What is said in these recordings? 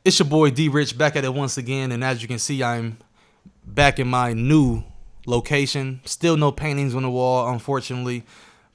It's your boy D Rich back at it once again, and as you can see, I'm back in my new location. Still no paintings on the wall, unfortunately,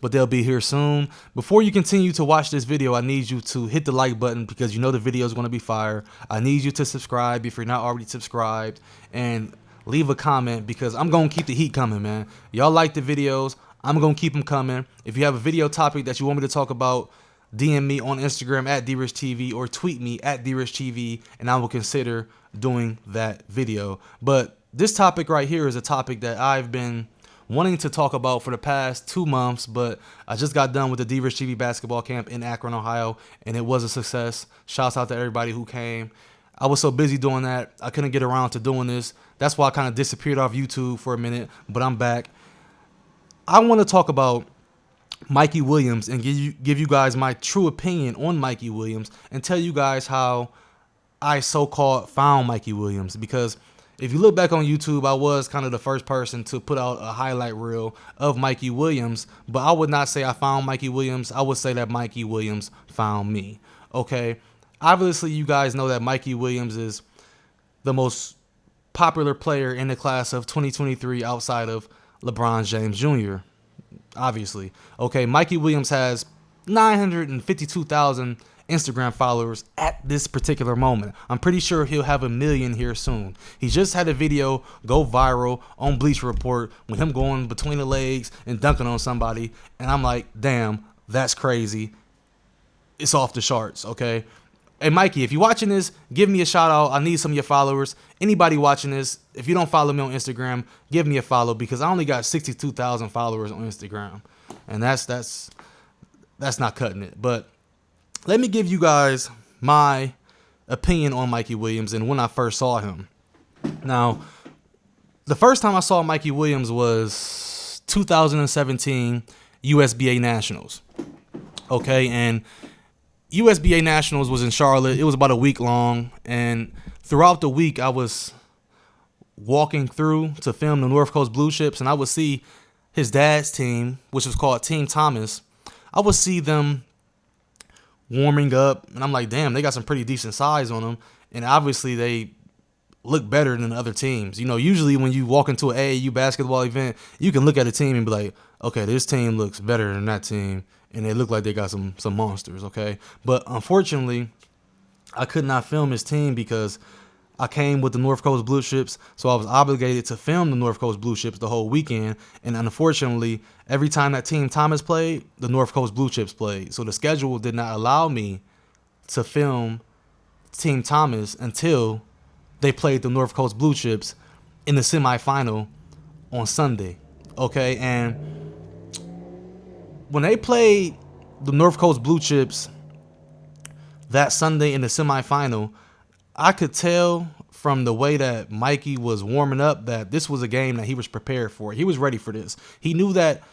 but they'll be here soon. Before you continue to watch this video, I need you to hit the like button because you know the video is going to be fire. I need you to subscribe if you're not already subscribed, and leave a comment because I'm going to keep the heat coming, man. Y'all like the videos. I'm going to keep them coming. If you have a video topic that you want me to talk about, DM me on Instagram at DRichTV or tweet me at DRichTV, and I will consider doing that video. But this topic right here is a topic that I've been wanting to talk about for the past 2 months, but I just got done with the DRichTV basketball camp in Akron, Ohio, and it was a success. Shouts out to everybody who came. I was so busy doing that, I couldn't get around to doing this. That's why I kind of disappeared off YouTube for a minute, but I'm back. I want to talk about Mikey Williams and give you guys my true opinion on Mikey Williams and tell you guys how I so-called found Mikey Williams. Because if you look back on YouTube, I was kind of the first person to put out a highlight reel of Mikey Williams, but I would not say I found Mikey Williams. I would say that Mikey Williams found me. Okay, obviously you guys know that Mikey Williams is the most popular player in the class of 2023 outside of LeBron James Jr. Obviously. Okay, Mikey Williams has 952,000 Instagram followers at this particular moment. I'm pretty sure he'll have 1 million here soon. He just had a video go viral on Bleacher Report with him going between the legs and dunking on somebody, and I'm like, damn, that's crazy. It's off the charts, okay? Hey, Mikey, if you're watching this, give me a shout out. I need some of your followers. Anybody watching this, if you don't follow me on Instagram, give me a follow because I only got 62,000 followers on Instagram. And that's not cutting it. But let me give you guys my opinion on Mikey Williams and when I first saw him. Now, the first time I saw Mikey Williams was 2017 USBA Nationals. Okay, and USBA Nationals was in Charlotte. It was about a week long, and throughout the week I was walking through to film the North Coast Blue Chips, and I would see his dad's team, which was called Team Thomas. I would see them warming up, and I'm like, damn, they got some pretty decent size on them, and obviously they look better than other teams. You know, usually when you walk into an AAU basketball event, you can look at a team and be like, okay, this team looks better than that team, and they look like they got some monsters, okay? But unfortunately, I could not film his team because I came with the North Coast Blue Chips, so I was obligated to film the North Coast Blue Chips the whole weekend, and unfortunately, every time that Team Thomas played, the North Coast Blue Chips played. So the schedule did not allow me to film Team Thomas until they played the North Coast Blue Chips in the semifinal on Sunday, okay? And when they played the North Coast Blue Chips that Sunday in the semifinal, I could tell from the way that Mikey was warming up that this was a game that he was prepared for. He was ready for this. He knew that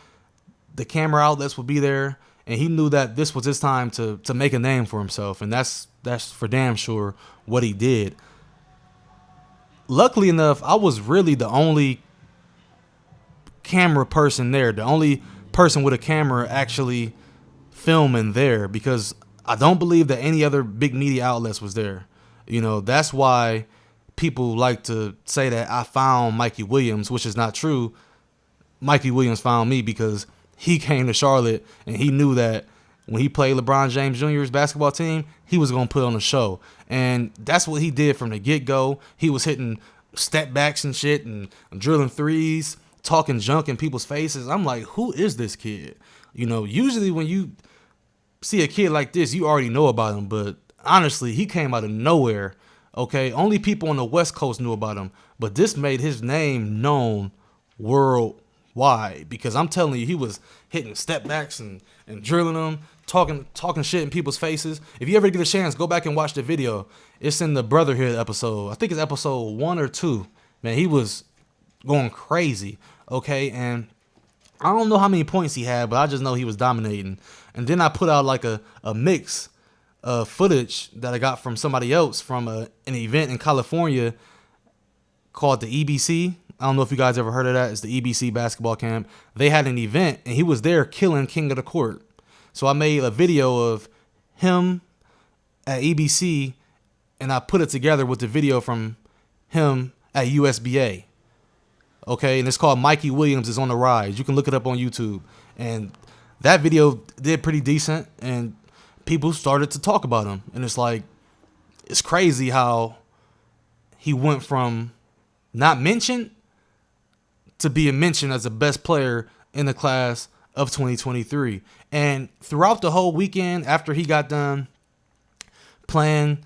the camera outlets would be there, and he knew that this was his time to make a name for himself, and that's for damn sure what he did. Luckily enough, I was really the only camera person there, the only person with a camera actually filming there, because I don't believe that any other big media outlets was there. You know, that's why people like to say that I found Mikey Williams, which is not true. Mikey Williams found me because he came to Charlotte and he knew that when he played LeBron James Jr.'s basketball team, he was going to put on a show. And that's what he did from the get-go. He was hitting step backs and shit and drilling threes, talking junk in people's faces. I'm like, who is this kid? You know, usually when you see a kid like this, you already know about him. But honestly, he came out of nowhere. Okay, only people on the West Coast knew about him. But this made his name known worldwide, because I'm telling you, he was hitting step backs and drilling them, talking shit in people's faces. If you ever get a chance, go back and watch the video. It's in the Brotherhood episode. I think it's episode 1 or 2. Man, he was going crazy. Okay, and I don't know how many points he had, but I just know he was dominating. And then I put out like a mix of footage that I got from somebody else from an event in California called the EBC. I don't know if you guys ever heard of that. It's the EBC basketball camp. They had an event, and he was there killing King of the Court. So I made a video of him at EBC and I put it together with the video from him at USBA. Okay, and it's called Mikey Williams is on the Rise. You can look it up on YouTube. And that video did pretty decent, and people started to talk about him. And it's like, it's crazy how he went from not mentioned to being mentioned as the best player in the class of 2023. And throughout the whole weekend, after he got done playing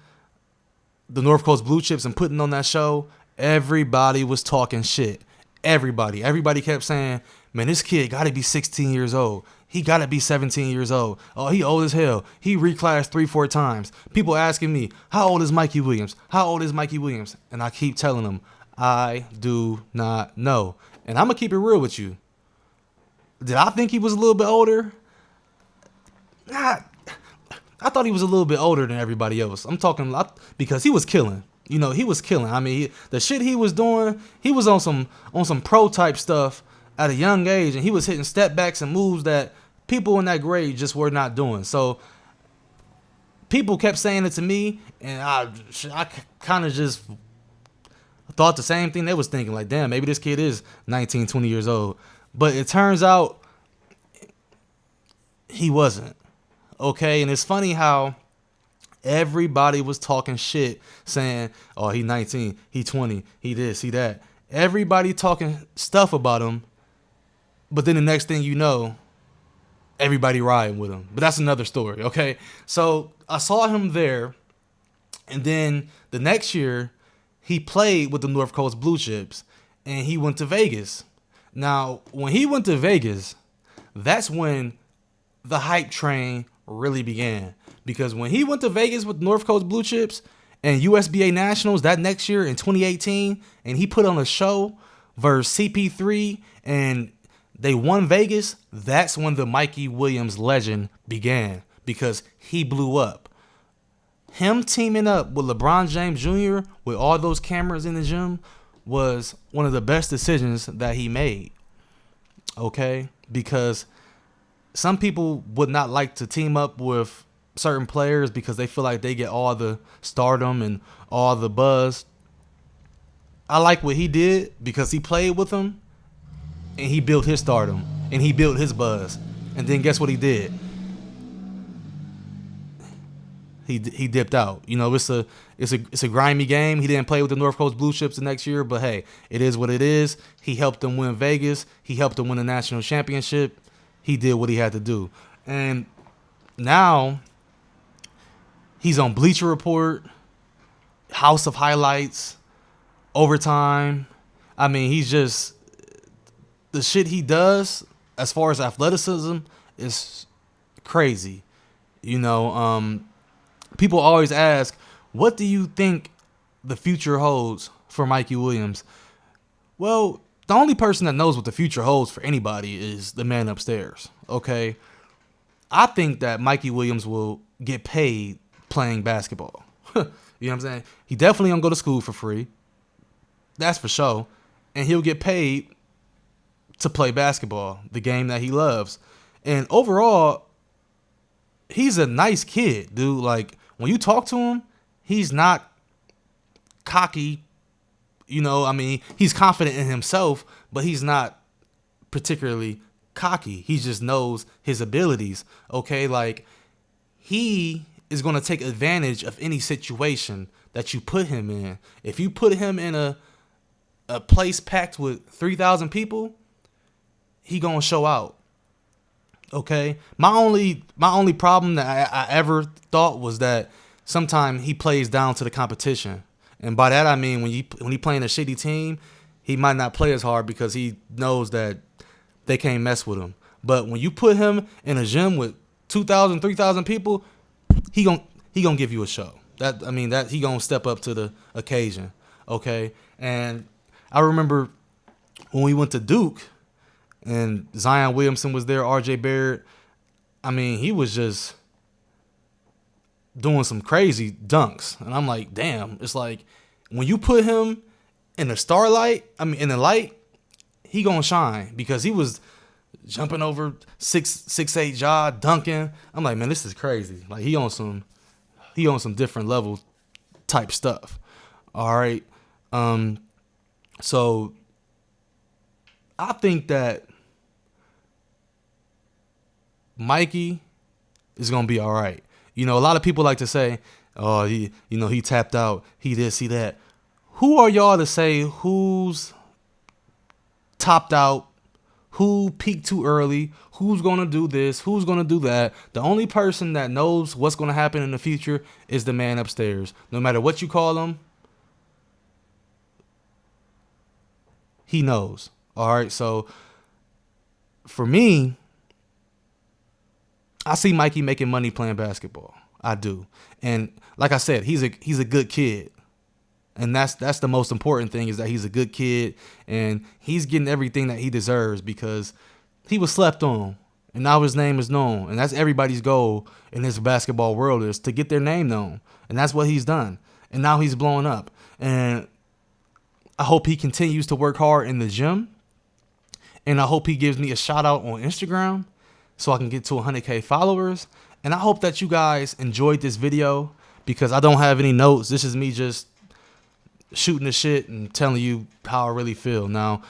the North Coast Blue Chips and putting on that show, everybody was talking shit. Everybody kept saying, man, this kid got to be 16 years old. He got to be 17 years old. Oh, he old as hell. He reclassed 3-4 times. People asking me, how old is Mikey Williams? How old is Mikey Williams? And I keep telling them, I do not know. And I'm going to keep it real with you. Did I think he was a little bit older? I thought he was a little bit older than everybody else. I'm talking because he was killing. You know, he was killing. I mean, the shit he was doing, he was on some pro type stuff at a young age, and he was hitting step backs and moves that people in that grade just were not doing. So people kept saying it to me, and I kind of just thought the same thing they was thinking. Like, damn, maybe this kid is 19, 20 years old. But it turns out he wasn't. Okay, and it's funny how everybody was talking shit, saying, oh, he 19, he 20, he this, he that. Everybody talking stuff about him, but then the next thing you know, everybody riding with him. But that's another story, okay? So I saw him there, and then the next year, he played with the North Coast Blue Chips, and he went to Vegas. Now, when he went to Vegas, that's when the hype train really began. Because when he went to Vegas with North Coast Blue Chips and USBA Nationals that next year in 2018, and he put on a show versus CP3 and they won Vegas, that's when the Mikey Williams legend began, because he blew up. Him teaming up with LeBron James Jr. with all those cameras in the gym was one of the best decisions that he made. Okay? Because some people would not like to team up with certain players because they feel like they get all the stardom and all the buzz. I like what he did because he played with them and he built his stardom and he built his buzz. And then guess what he did? He dipped out. You know, it's a grimy game. He didn't play with the North Coast Blue Chips the next year, but hey, it is what it is. He helped them win Vegas. He helped them win the national championship. He did what he had to do. And now he's on Bleacher Report, House of Highlights, Overtime. I mean, he's just, the shit he does as far as athleticism is crazy. You know, people always ask, what do you think the future holds for Mikey Williams? Well, the only person that knows what the future holds for anybody is the man upstairs, okay? I think that Mikey Williams will get paid playing basketball. You know what I'm saying? He definitely gonna go to school for free. That's for sure. And he'll get paid to play basketball, the game that he loves. And overall, he's a nice kid, dude. Like, when you talk to him, he's not cocky. You know, I mean, he's confident in himself, but he's not particularly cocky. He just knows his abilities, okay? Like, he is going to take advantage of any situation that you put him in. If you put him in a place packed with 3,000 people, he going to show out, okay? My only problem that I ever thought was that sometimes he plays down to the competition. And by that I mean when he playing a shitty team, he might not play as hard because he knows that they can't mess with him. But when you put him in a gym with 2,000, 3,000 people, he gonna give you a show. That he gonna step up to the occasion. Okay? And I remember when we went to Duke and Zion Williamson was there, RJ Barrett. I mean, he was just doing some crazy dunks. And I'm like, damn, it's like when you put him in the starlight, in the light, he gonna shine, because he was jumping over 6'8" dunking. I'm like, man, this is crazy. Like, he on some different level type stuff. All right. So I think that Mikey is gonna be all right. You know, a lot of people like to say, "Oh, he tapped out. He this, he that." Who are y'all to say who's topped out, who peaked too early, who's gonna do this, who's gonna do that? The only person that knows what's gonna happen in the future is the man upstairs. No matter what you call him, he knows. All right. So for me, I see Mikey making money playing basketball. I do. And like I said, he's a good kid. And that's the most important thing, is that he's a good kid and he's getting everything that he deserves, because he was slept on and now his name is known. And that's everybody's goal in this basketball world, is to get their name known. And that's what he's done. And now he's blowing up. And I hope he continues to work hard in the gym. And I hope he gives me a shout out on Instagram so I can get to 100K followers. And I hope that you guys enjoyed this video, because I don't have any notes. This is me just shooting the shit and telling you how I really feel. Now,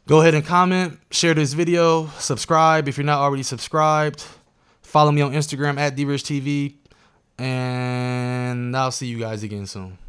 go ahead and comment, share this video, subscribe if you're not already subscribed. Follow me on Instagram at DRichTV, and I'll see you guys again soon.